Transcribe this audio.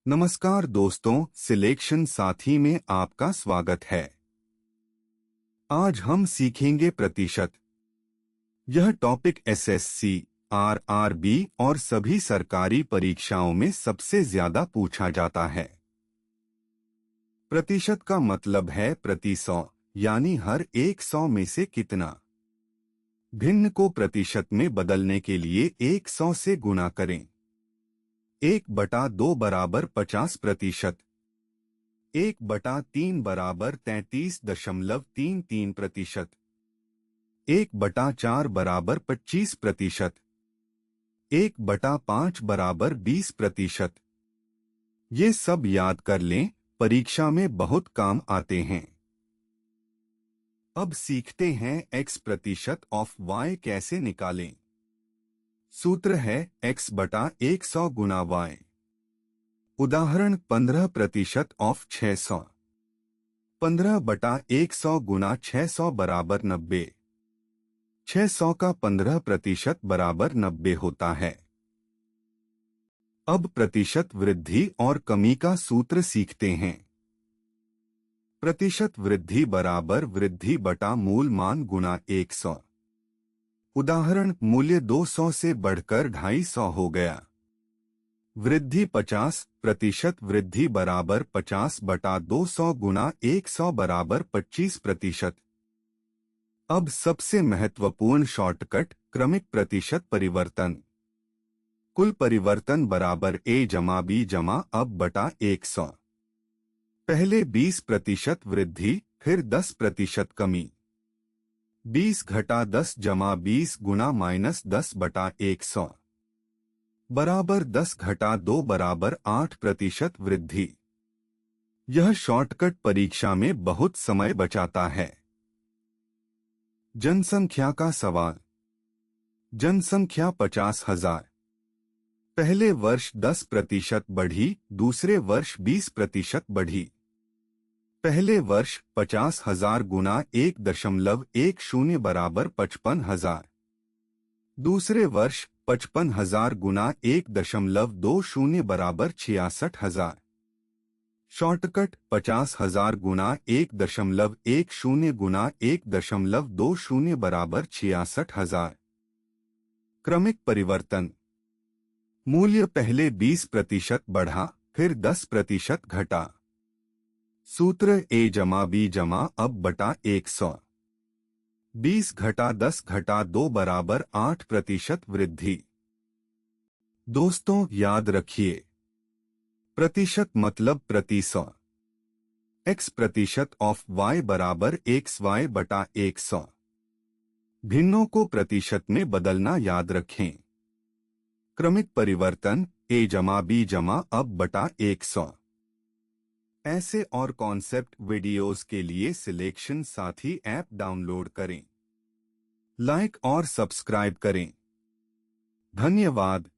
नमस्कार दोस्तों, सिलेक्शन साथी में आपका स्वागत है। आज हम सीखेंगे प्रतिशत। यह टॉपिक एसएससी, आरआरबी और सभी सरकारी परीक्षाओं में सबसे ज्यादा पूछा जाता है। प्रतिशत का मतलब है प्रति 100, यानी हर 100 में से कितना। भिन्न को प्रतिशत में बदलने के लिए 100 से गुणा करें। 1/2 बराबर 50%। 1/3 बराबर 33.33%। 1/4 बराबर 25%। 1/5 बराबर 20%। ये सब याद कर लें, परीक्षा में बहुत काम आते हैं। अब सीखते हैं x प्रतिशत ऑफ y कैसे निकालें। सूत्र है x/100 गुना y। उदाहरण 15% ऑफ 600। 15/100 गुना 600 बराबर 90। 600 का 15% बराबर 90 होता है। अब प्रतिशत वृद्धि और कमी का सूत्र सीखते हैं। प्रतिशत वृद्धि बराबर वृद्धि बटा मूल मान गुना 100। उदाहरण मूल्य 200 से बढ़कर 250 हो गया। वृद्धि 50% वृद्धि बराबर 50/200 गुना 100 बराबर 25%। अब सबसे महत्वपूर्ण शॉर्टकट क्रमिक प्रतिशत परिवर्तन। कुल परिवर्तन बराबर a जमा b जमा अब बटा 100। पहले 20% वृद्धि, फिर 10% कमी। 20 घटा 10 जमा 20 गुना -10 बटा 100 बराबर 10 घटा 2 बराबर 8% वृद्धि। यह शॉर्टकट परीक्षा में बहुत समय बचाता है। जनसंख्या का सवाल। जनसंख्या 50,000। पहले वर्ष 10% बढ़ी, दूसरे वर्ष 20% बढ़ी। पहले वर्ष 50,000 गुना 1.10 बराबर 55,000। दूसरे वर्ष 55,000 गुना 1.20 बराबर 66,000। शॉर्टकट 50,000 गुना 1.10 गुना 1.20 बराबर 66,000। क्रमिक परिवर्तन। मूल्य पहले 20% बढ़ा, फिर 10% घटा। सूत्र a जमा b जमा अब बटा 100। 20 घटा 10 घटा 2 बराबर 8% वृद्धि। दोस्तों याद रखिए, प्रतिशत मतलब प्रति 100। x प्रतिशत ऑफ y बराबर xy बटा 100। भिन्नों को प्रतिशत में बदलना याद रखें। क्रमिक परिवर्तन a जमा b जमा अब बटा 100। ऐसे और कॉन्सेप्ट वीडियोस के लिए सिलेक्शन साथी ऐप डाउनलोड करें। लाइक और सब्सक्राइब करें। धन्यवाद।